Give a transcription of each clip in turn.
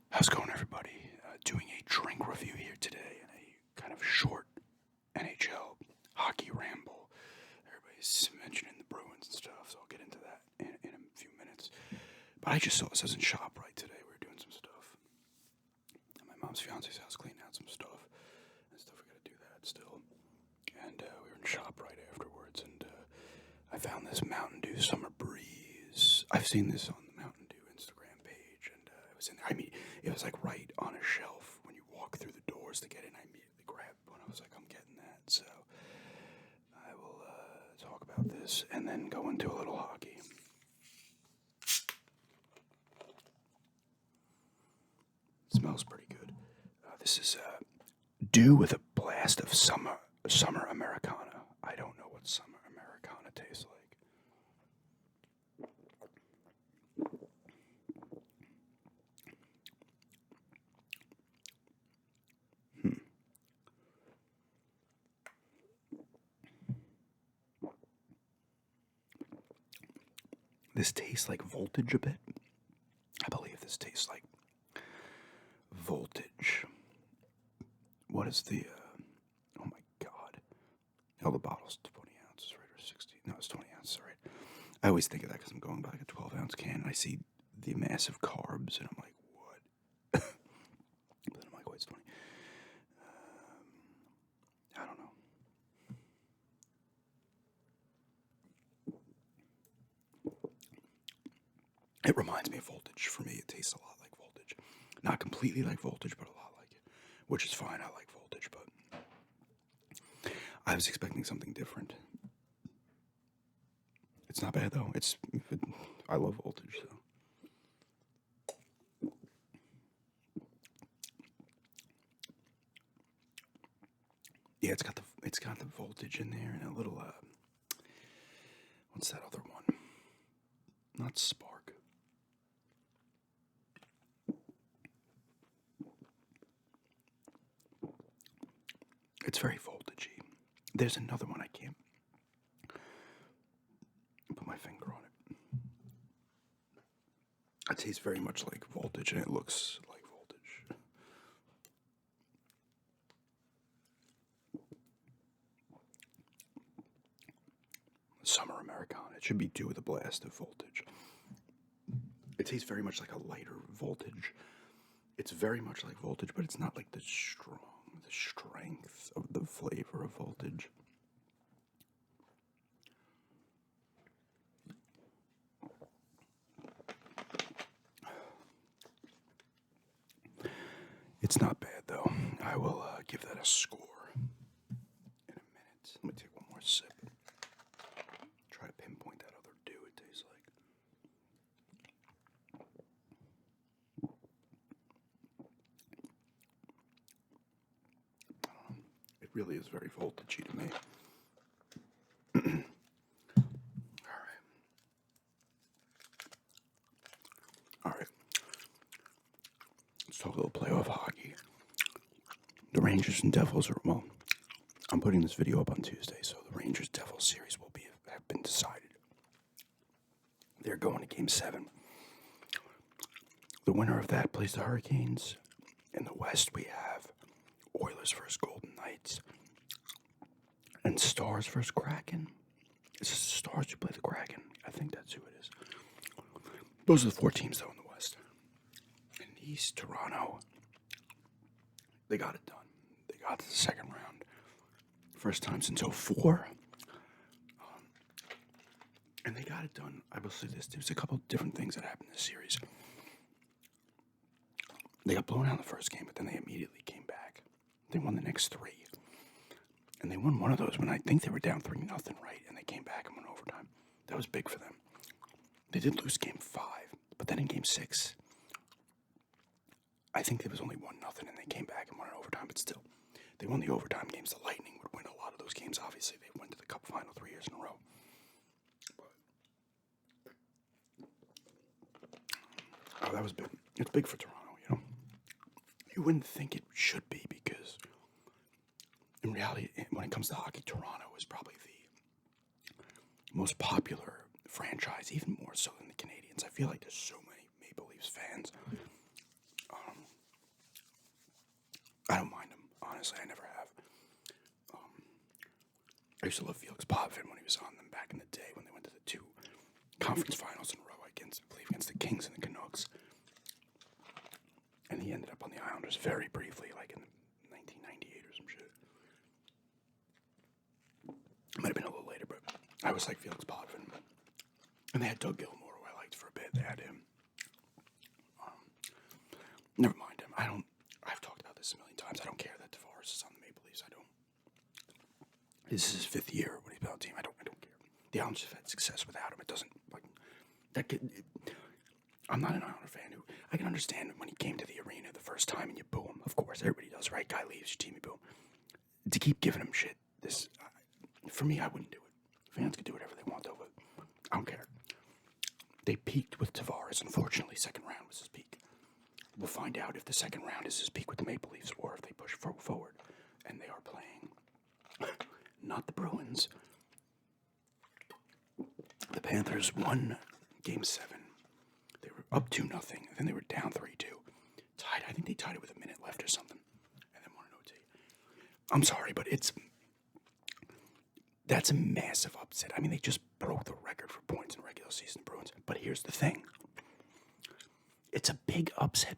How's it going, everybody? Doing a drink review here today in a kind of short NHL hockey ramble. Everybody's mentioning the Bruins and stuff, so I'll get into that in a few minutes. But I just saw us in ShopRite today. We were doing some stuff. At my mom's fiance's house, cleaning out some stuff. And stuff, we gotta do that still. And we were in ShopRite afterwards, and I found this Mountain Dew Summer Breeze. I've seen this on the Mountain Dew Instagram page, and it was in there. I mean, it was like right on a shelf when you walk through the doors to get in. I immediately grabbed one. I was like, I'm getting that. So I will talk about this and then go into a little hockey. It smells pretty good. This is Dew with a blast of summer Americana. I don't know what summer Americana tastes like. This tastes like Voltage a bit. I believe this tastes like Voltage. What is the, oh my god. Oh, the bottle's 20 ounces, right? Or 60. No, it's 20 ounces, right? I always think of that because I'm going by like a 12-ounce can, and I see the massive carbs, and I'm like, what? But then I'm like, wait, it's 20. I don't know. It reminds me of Voltage. For me, it tastes a lot like Voltage. Not completely like Voltage, but a lot like it. Which is fine, I like Voltage, but I was expecting something different. It's not bad, though. I love Voltage, so. Yeah, it's got the Voltage in there and a little, what's that other one? Not Spark. It's very voltagey. There's another one I can't put my finger on it. It tastes very much like Voltage, and it looks like Voltage. Summer Americana. It should be Dew with a blast of Voltage. It tastes very much like a lighter Voltage. It's very much like Voltage, but it's not like the strength of the flavor of Voltage. It's not bad, though. I will give that a score in a minute. Let me take one more sip. Try to pinpoint that other Dew it tastes like. It really is very voltagey to me. All right. Let's talk a little playoff hockey. The Rangers and Devils are, well, I'm putting this video up on Tuesday, so the Rangers-Devils series have been decided. They're going to Game 7. The winner of that plays the Hurricanes. In the West, we have Oilers versus Golden Knights and Stars versus Kraken. Is this the Stars who play the Kraken? I think that's who it is. Those are the 4 teams, though, in the West. In the East, Toronto, they got it done. They got to the second round. First time since 2004. And they got it done. I will say this. There's a couple different things that happened in this series. They got blown out in the first game, but then they immediately came back. They won the next 3. And they won one of those when I think they were down 3-0, right? And they came back and won overtime. That was big for them. They did lose Game 5, but then in Game 6, I think it was only 1-0, and they came back and won in overtime, but still. They won the overtime games. The Lightning would win a lot of those games. Obviously, they went to the Cup final 3 years in a row. But, that was big. It's big for Toronto, you know. You wouldn't think it should be because, in reality, when it comes to hockey, Toronto is probably the most popular franchise, even more so than the Canadiens. I feel like there's so many Maple Leafs fans. honestly. I never have. I used to love Felix Potvin when he was on them back in the day when they went to the 2 conference finals in a row against the Kings and the Canucks. And he ended up on the Islanders very briefly, like in 1998 or some shit. It might have been a little later, but I was like Felix Potvin. And they had Doug Gilmour, who I liked for a bit. They had him. Never mind him. I've talked about this a million times. I don't care that Tavares is on the Maple Leafs. I don't. This is his 5th year when he's been on the team. I don't care. The Islanders have had success without him. It doesn't, like, that kid. I'm not an Islander fan who, I can understand when he came to the arena the first time and you boo him. Of course, everybody does, right? Guy leaves, your team, you boo him. To keep giving him shit, for me, I wouldn't do it. Fans can do whatever they want, though, but I don't care. They peaked with Tavares. Unfortunately, second round was his peak. We'll find out if the second round is his peak with the Maple Leafs or if they push forward. And they are playing not the Bruins. The Panthers won Game 7. They were up 2-0. Then they were down 3-2. Tied. I think they tied it with a minute left or something. And then won an OT. I'm sorry, but that's a massive upset. I mean, they just broke the record for points in regular season, Bruins. But here's the thing. It's a big upset,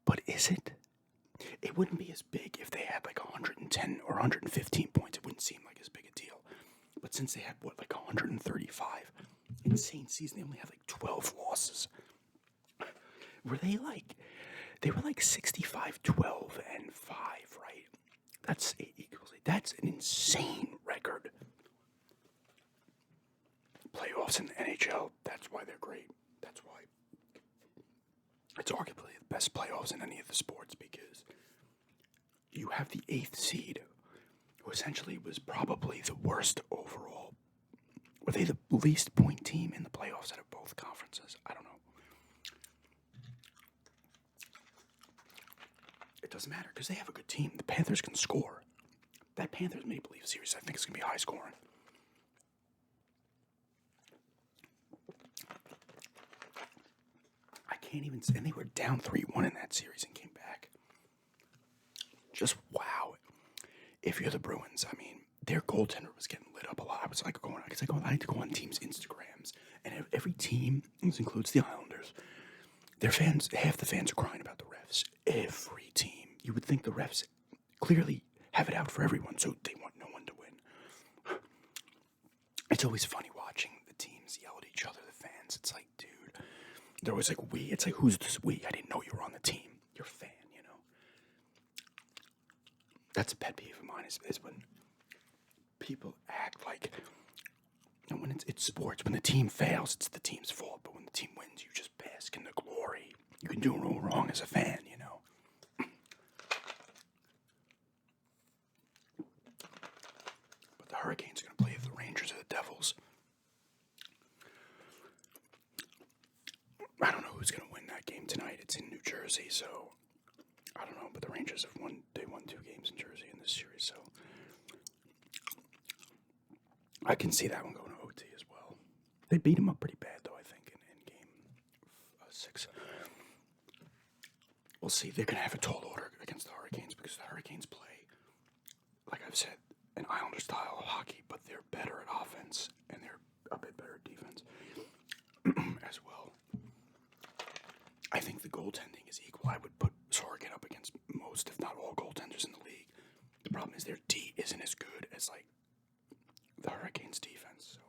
but is it? It wouldn't be as big if they had like 110 or 115 points. It wouldn't seem like as big a deal. But since they had, like 135, insane season, they only had like 12 losses. They were like 65, 12, and 5, right? That's an insane record. Playoffs in the NHL, that's why they're great. That's why it's arguably the best playoffs in any of the sports, because you have the 8th seed, who essentially was probably the worst overall. Were they the least point team in the playoffs out of both conferences? I don't know. It doesn't matter, because they have a good team. The Panthers can score. That Panthers Maple Leaf series, I think, is going to be high scoring. I can't even say. And they were down 3-1 in that series and came back. Just wow. If you're the Bruins, I mean, their goaltender was getting lit up a lot. I was like I like to go on teams' Instagrams, and every team, this includes the Islanders, their fans, half the fans are crying about the refs. Every team. You would think the refs clearly have it out for everyone, so they want no one to win. It's always funny watching the teams yell at each other, the fans. It's like, dude, they're always like, we. It's like, who's this we? I didn't know you were on the team. You're a fan, you know? That's a pet peeve of mine, is when people act like, and when it's sports, when the team fails, it's the team's fault, but when the team wins, you just bask in the glory. You can do no wrong as a fan, you know? But the Hurricanes are going to play the Rangers or the Devils. I don't know who's going to win that game tonight. It's in New Jersey, so I don't know. But the Rangers have won 2 games in Jersey in this series, so I can see that one going to OT as well. They beat them up pretty bad, though, I think, in game 6. We'll see. They're going to have a tall order against the Hurricanes because the Hurricanes play, like I've said, an Islander style of hockey, but they're better at offense and they're a bit better at defense as well. I think the goaltending is equal. I would put Sorkin up against most, if not all, goaltenders in the league. The problem is their D isn't as good as like the Hurricanes' defense. So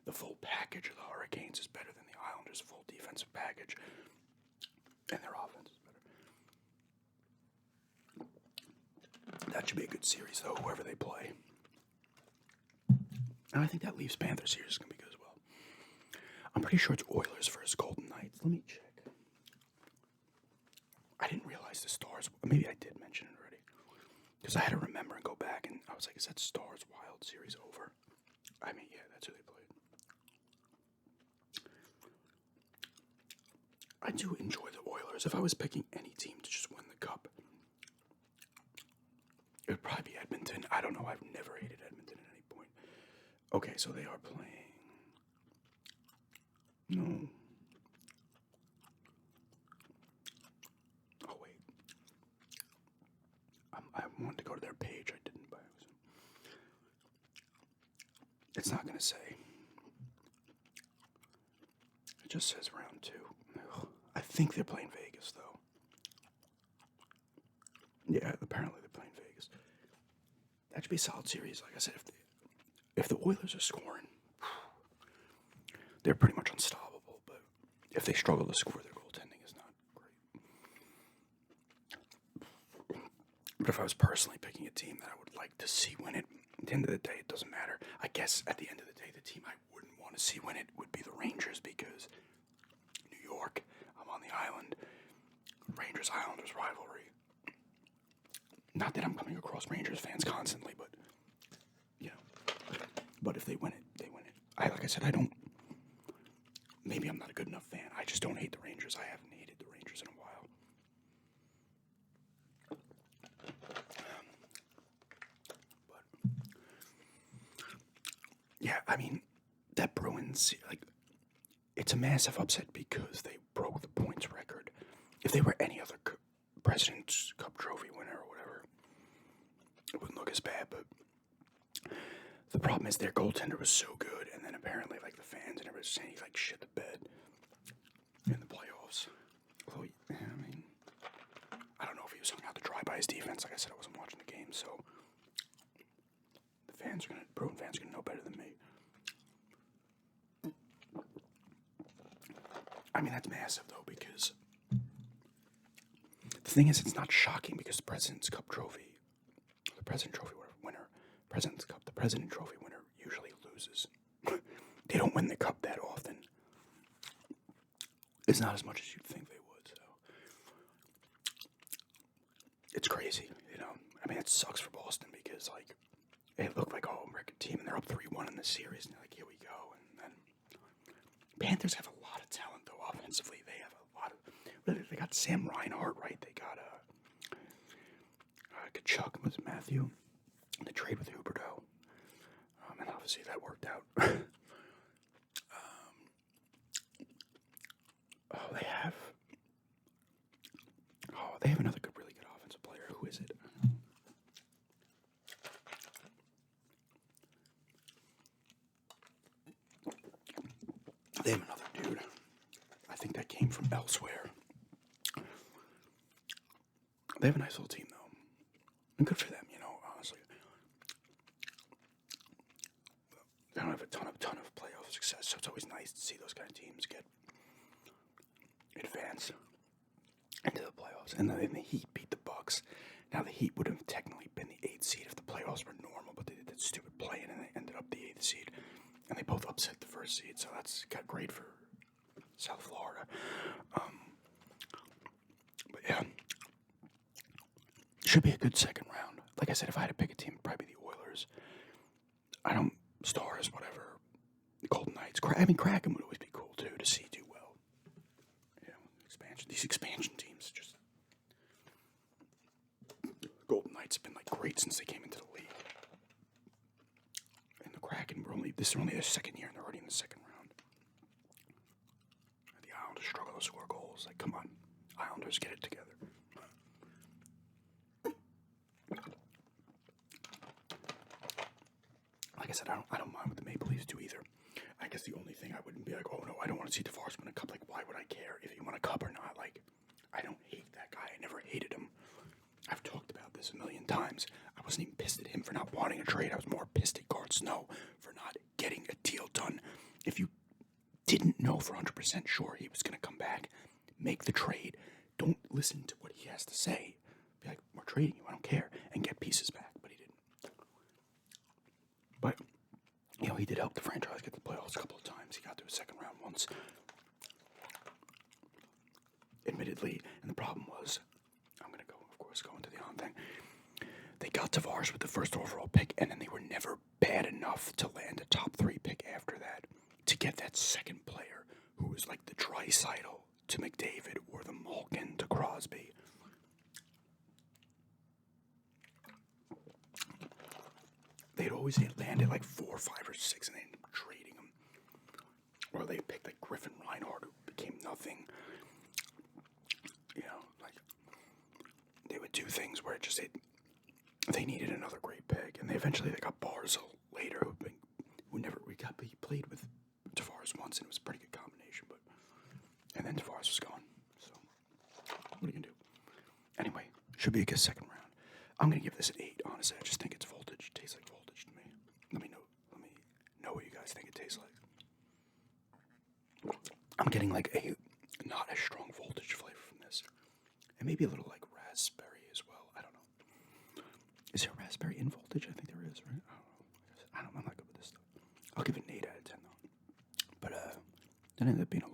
the full package of the Hurricanes is better than the Islanders' full defensive package, and their offense is better. That should be a good series, though, whoever they play. And I think that Leafs-Panthers series is going to be good as well. I'm pretty sure it's Oilers versus Golden Knights. Let me check. I didn't realize the Stars. Maybe I did mention it already. Because I had to remember and go back, and I was like, is that Stars Wild series over? I mean, yeah, that's who they played. I do enjoy the Oilers. If I was picking any team to just win the cup, it would probably be Edmonton. I don't know. I've never hated Edmonton at any point. Okay, so they are playing. No. Oh, wait. I wanted to go to their page. I didn't, but it's not going to say. It just says round 2. Ugh. I think they're playing Vegas, though. Yeah, apparently they're playing Vegas. That should be a solid series. Like I said, if the Oilers are scoring, they're pretty much unstoppable. But if they struggle to score, their goaltending is not great. But if I was personally picking a team that I would like to see win it, at the end of the day, it doesn't matter. I guess at the end of the day, the team I wouldn't want to see win it would be the Rangers, because New York, I'm on the island, Rangers-Islanders rivalry. Not that I'm coming across Rangers fans constantly, but, you know. But if they win it, they win it. Like I said, I don't. Maybe I'm not a good enough fan. I just don't hate the Rangers. I haven't hated the Rangers in a while. But, yeah, I mean, that Bruins, like, it's a massive upset because they broke the points record. If they were any other President's Cup trophy winner or whatever, it wouldn't look as bad, but the problem is their goaltender was so good, and then apparently, like, the fans and everybody was saying he, like, shit the bed in the playoffs. Although, I mean, I don't know if he was hung out to dry by his defense. Like I said, I wasn't watching the game, so Bruin fans are gonna know better than me. I mean, that's massive, though, because the thing is, it's not shocking because the President's Cup trophy, the President Trophy winner, President's Cup, the President Trophy winner usually loses. They don't win the cup that often. It's not as much as you'd think they would, so it's crazy, you know. I mean, it sucks for Boston because, like, it looked like, oh, record team, and they're up 3-1 in the series, and they're like, here we go. And then Panthers have a lot of talent, though. Offensively, they have a lot of. They got Sam Reinhart, right? They got Kachuk, was it Matthew? The trade with Huberdeau, and obviously that worked out. They have another really good offensive player. Who is it? They have another dude. I think that came from elsewhere. They have a nice little team, though. And good for them, you know, honestly. They don't have a ton of playoff success, so it's always nice to see those kind of teams get advanced into the playoffs. And then the Heat beat the Bucks. Now, the Heat would have technically been the 8th seed if the playoffs were normal, but they did that stupid play-in and they ended up the 8th seed. And they both upset the 1st seed, so that's got great for South Florida. But yeah, should be a good second round. Like I said, if I had to pick a team, it'd probably be the Oilers. Stars, whatever. The Golden Knights. I mean, Kraken would always be cool, too, to see do well. You know, these expansion teams just. Golden Knights have been, like, great since they came into the league. And the Kraken this is only their second year, and they're already in the second round. And the Islanders struggle to score goals. Like, come on, Islanders, get it together. Like I said, I don't mind what the Maple Leafs do either. I guess the only thing I wouldn't be like, oh no, I don't want to see Tavares win a cup. Like, why would I care if he won a cup or not? Like, I don't hate that guy. I never hated him. I've talked about this a million times. I wasn't even pissed at him for not wanting a trade. I was more pissed at Garth Snow for not getting a deal done. If you didn't know for 100% sure he was going to come back, make the trade. Don't listen to what he has to say. Be like, we're trading you, I don't care, and get pieces back. But he didn't. But, you know, he did help the franchise get the playoffs a couple of times. He got to a second round once. Admittedly, and the problem was, I'm going to go, of course, go into the on thing. They got Tavares with the first overall pick, and then they were never bad enough to land a top 3 pick after that to get that second player who was like the Draisaitl to McDavid or the Malkin to Crosby. They'd always landed like 4, 5, or 6, and they ended up trading them. Or they picked like Griffin Reinhardt, who became nothing. You know, like, they would do things where it just, they needed another great pick, and they got Barzal later, he played with Tavares once, and it was a pretty good combination, and then Tavares was gone. So what are you gonna do? Anyway, should be a good second round. I'm gonna give this an 8. Honestly, I just think it's voltage. It tastes like voltage to me. Let me know what you guys think it tastes like. I'm getting like a not as strong voltage flavor from this, and maybe a little like raspberry as well. I don't know. Is there raspberry in voltage? I think there is, right? I don't know. I'm not good with this stuff. I'll give it an 8 out of 10 though. But that ended up being a